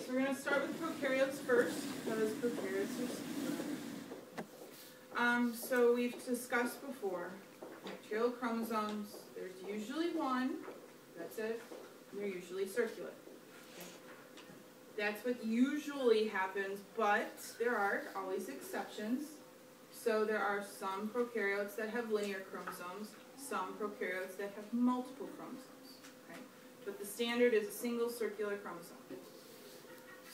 So we're going to start with prokaryotes first, because prokaryotes are simpler. So we've discussed before, bacterial chromosomes, there's usually one, that's it, and they're usually circular. Okay. That's what usually happens, but there are always exceptions. So there are some prokaryotes that have linear chromosomes, some prokaryotes that have multiple chromosomes. Okay? But the standard is a single circular chromosome.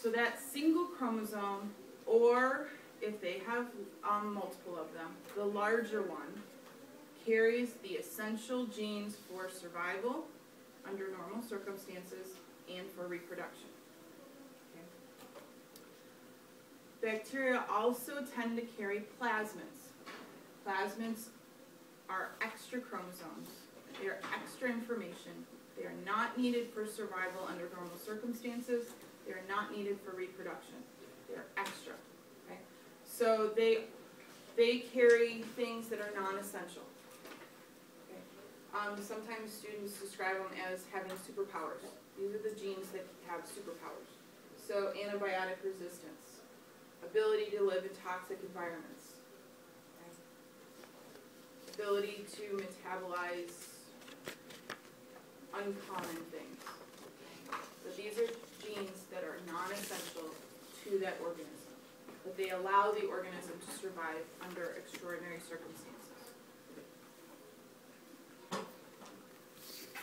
So that single chromosome, or if they have multiple of them, the larger one carries the essential genes for survival under normal circumstances and for reproduction. Okay. Bacteria also tend to carry plasmids. Plasmids are extra chromosomes. They are extra information. They are not needed for survival under normal circumstances. They are not needed for reproduction. They are extra. Okay? So they carry things that are non-essential. Okay? Sometimes students describe them as having superpowers. These are the genes that have superpowers. So antibiotic resistance, ability to live in toxic environments, okay? Ability to metabolize uncommon things. But these are genes that are non-essential to that organism, but they allow the organism to survive under extraordinary circumstances.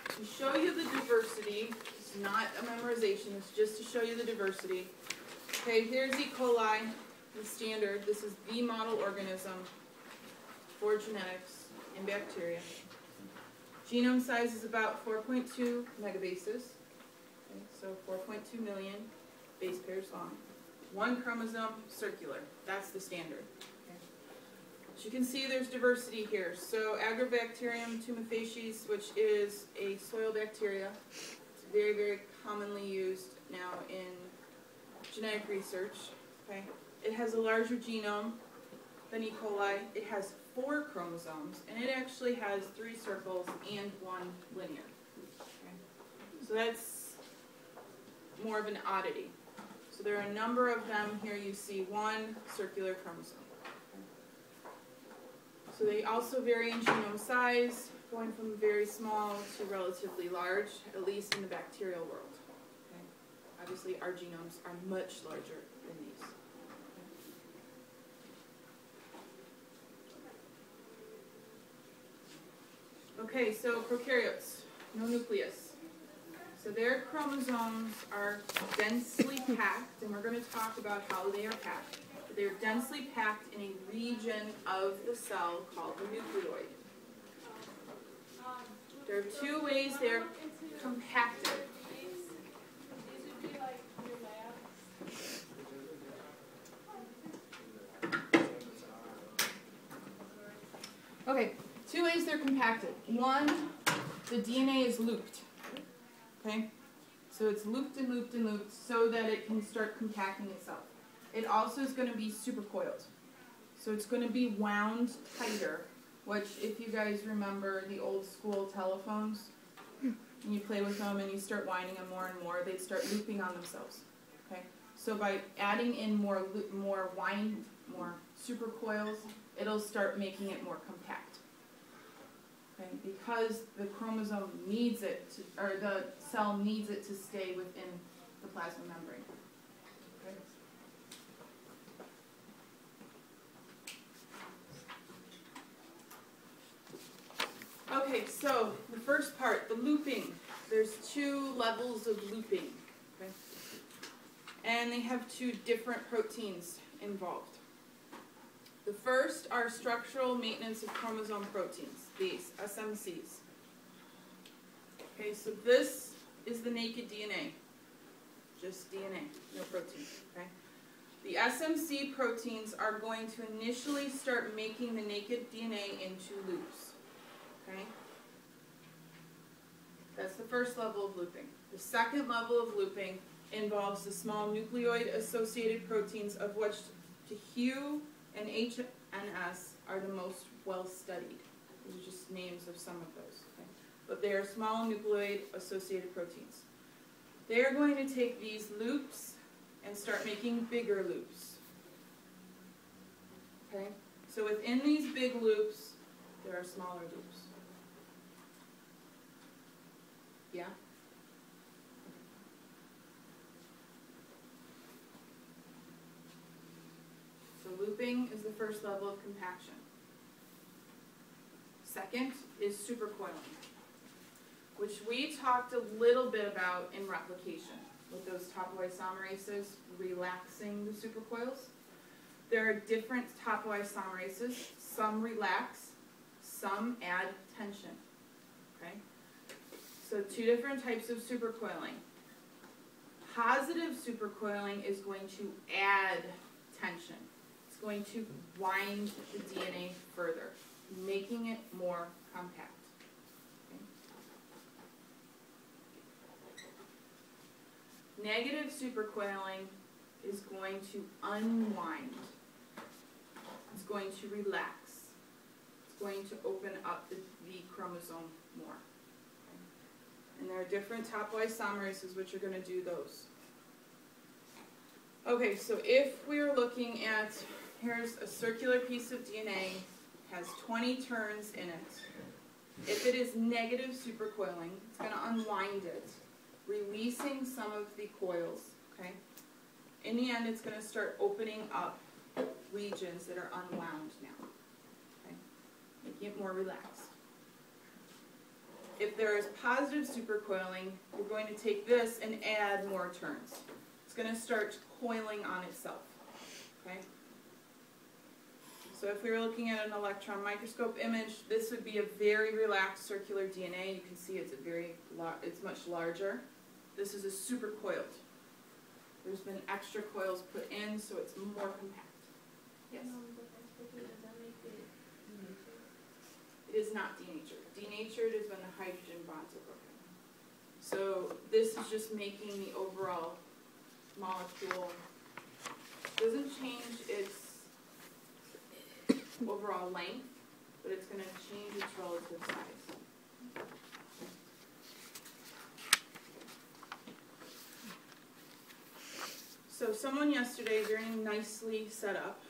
To show you the diversity, it's not a memorization, it's just to show you the diversity. Okay, here's E. coli, the standard. This is the model organism for genetics in bacteria. Genome size is about 4.2 megabases. Okay, so 4.2 million base pairs long. One chromosome, circular. That's the standard. Okay. As you can see, there's diversity here. So Agrobacterium tumefacies, which is a soil bacteria, it's very, very commonly used now in genetic research. Okay. It has a larger genome than E. coli. It has 4 chromosomes, and it actually has 3 circles and 1 linear. Okay. So that's more of an oddity. So there are a number of them. Here you see 1 circular chromosome. Okay. So they also vary in genome size, going from very small to relatively large, at least in the bacterial world. Okay. Obviously our genomes are much larger than these. Okay, so prokaryotes, no nucleus. So their chromosomes are densely packed, and we're going to talk about how they are packed. They're densely packed in a region of the cell called the nucleoid. There are 2 ways they're compacted. Okay, 2 ways they're compacted. One, the DNA is looped. Okay? So it's looped and looped and looped so that it can start compacting itself. It also is going to be supercoiled. So it's going to be wound tighter, which if you guys remember the old school telephones, and you play with them and you start winding them more and more, they'd start looping on themselves. Okay? So by adding in more supercoils, it'll start making it more compact. Okay, because the chromosome needs it, or the cell needs it to stay within the plasma membrane. Okay. Okay, so the first part, the looping. There's 2 levels of looping. Okay? And they have 2 different proteins involved. The first are structural maintenance of chromosome proteins, these SMCs. Okay, so this is the naked DNA, just DNA, no protein. Okay, the SMC proteins are going to initially start making the naked DNA into loops. Okay, that's the first level of looping. The second level of looping involves the small nucleoid-associated proteins, of which THU and HNS are the most well-studied. These are just names of some of those. Okay? But they are small nucleoid-associated proteins. They are going to take these loops and start making bigger loops. Okay? So within these big loops, there are smaller loops. Yeah? So looping is the first level of compaction. Second is supercoiling, which we talked a little bit about in replication with those topoisomerases relaxing the supercoils. There are different topoisomerases. Some relax, some add tension. Okay? So two different types of supercoiling. Positive supercoiling is going to add tension. It's going to wind the DNA further, making it more compact. Okay. Negative supercoiling is going to unwind. It's going to relax. It's going to open up the chromosome more. Okay. And there are different topoisomerases which are going to do those. Okay, so if we are looking at, here's a circular piece of DNA, has 20 turns in it. If it is negative supercoiling, it's going to unwind it, releasing some of the coils, okay? In the end, it's going to start opening up regions that are unwound now, okay? Making it more relaxed. If there is positive supercoiling, we're going to take this and add more turns. It's going to start coiling on itself, okay? So if we were looking at an electron microscope image, this would be a very relaxed circular DNA. You can see it's it's much larger. This is a supercoiled. There's been extra coils put in, so it's more compact. Yes? Does that make it denatured? It is not denatured. Denatured is when the hydrogen bonds are broken. So this is just making the overall molecule, doesn't change its overall length, but it's going to change its relative size. So someone yesterday very nicely set up,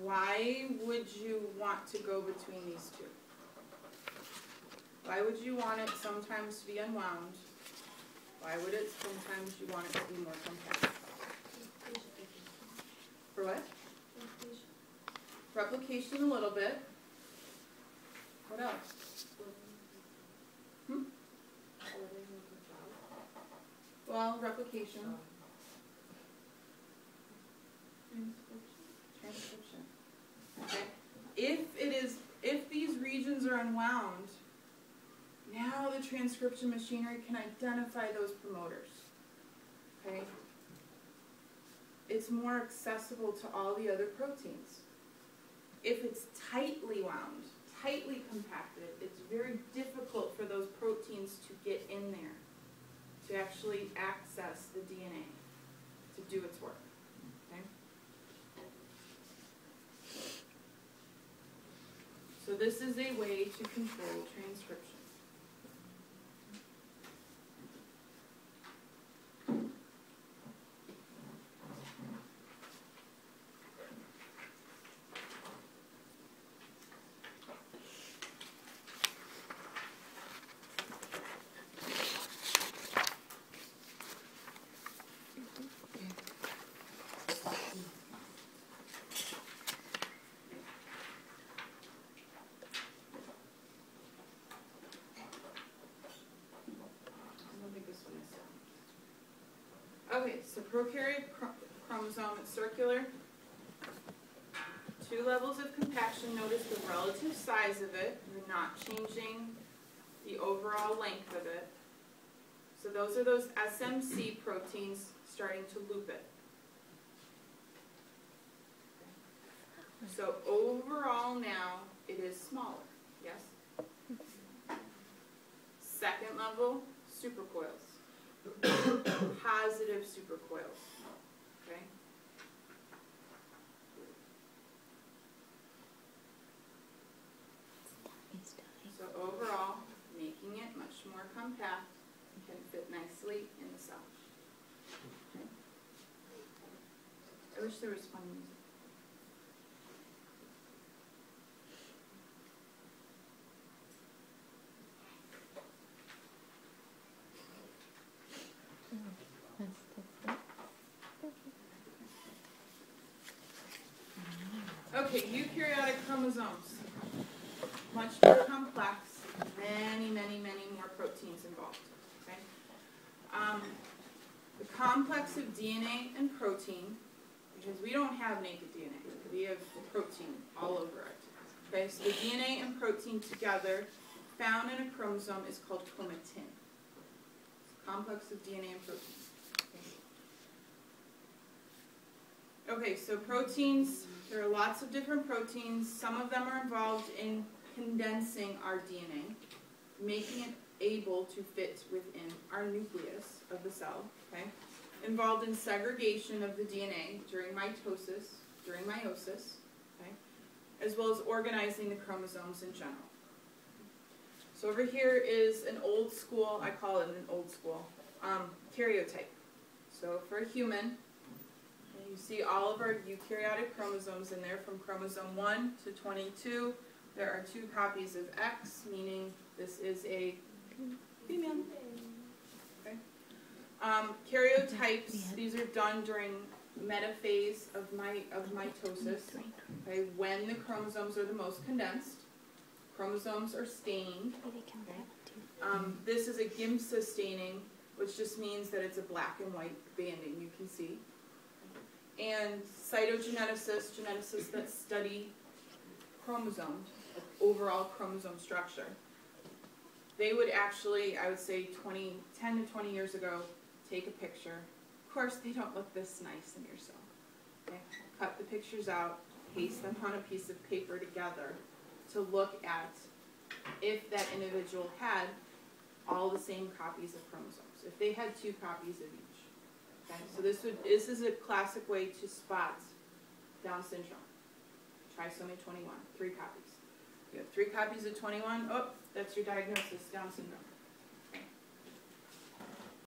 why would you want to go between these two? Why would you want it sometimes to be unwound? Why would it sometimes you want it to be more compact? For what? Replication a little bit. What else? Well, replication. Transcription. Okay. If these regions are unwound, now the transcription machinery can identify those promoters. Okay? It's more accessible to all the other proteins. If it's tightly wound, tightly compacted, it's very difficult for those proteins to get in there, to actually access the DNA, to do its work. Okay? So this is a way to control transcription. Okay, so prokaryote chromosome, it's circular. 2 levels of compaction. Notice the relative size of it. You're not changing the overall length of it. So those are those SMC proteins starting to loop it. So overall now, it is smaller, yes? Second level, supercoils. Positive supercoils, okay? So overall, making it much more compact, can fit nicely in the cell. Okay. I wish there was fun music. Okay, eukaryotic chromosomes. Much more complex. Many, many, many more proteins involved. Okay? The complex of DNA and protein, because we don't have naked DNA. We have protein all over it. Okay, so the DNA and protein together found in a chromosome is called chromatin. Complex of DNA and protein. Okay, so proteins, there are lots of different proteins. Some of them are involved in condensing our DNA, making it able to fit within our nucleus of the cell, okay? Involved in segregation of the DNA during mitosis, during meiosis, okay? As well as organizing the chromosomes in general. So over here is an old school, I call it an old school, karyotype. So for a human, you see all of our eukaryotic chromosomes in there from chromosome 1 to 22. There are 2 copies of X, meaning this is a female. Okay. Karyotypes, these are done during metaphase of mitosis, okay, when the chromosomes are the most condensed. Chromosomes are stained. Okay. This is a Giemsa staining, which just means that it's a black and white banding, you can see. And cytogeneticists, geneticists that study chromosomes, like overall chromosome structure, they would actually, I would say 10 to 20 years ago, take a picture. Of course, they don't look this nice in your cell. Okay? Cut the pictures out, paste them on a piece of paper together to look at if that individual had all the same copies of chromosomes, if they had 2 copies of each. Okay, so this is a classic way to spot Down syndrome. Trisomy 21, 3 copies. You have 3 copies of 21, oh, that's your diagnosis, Down syndrome.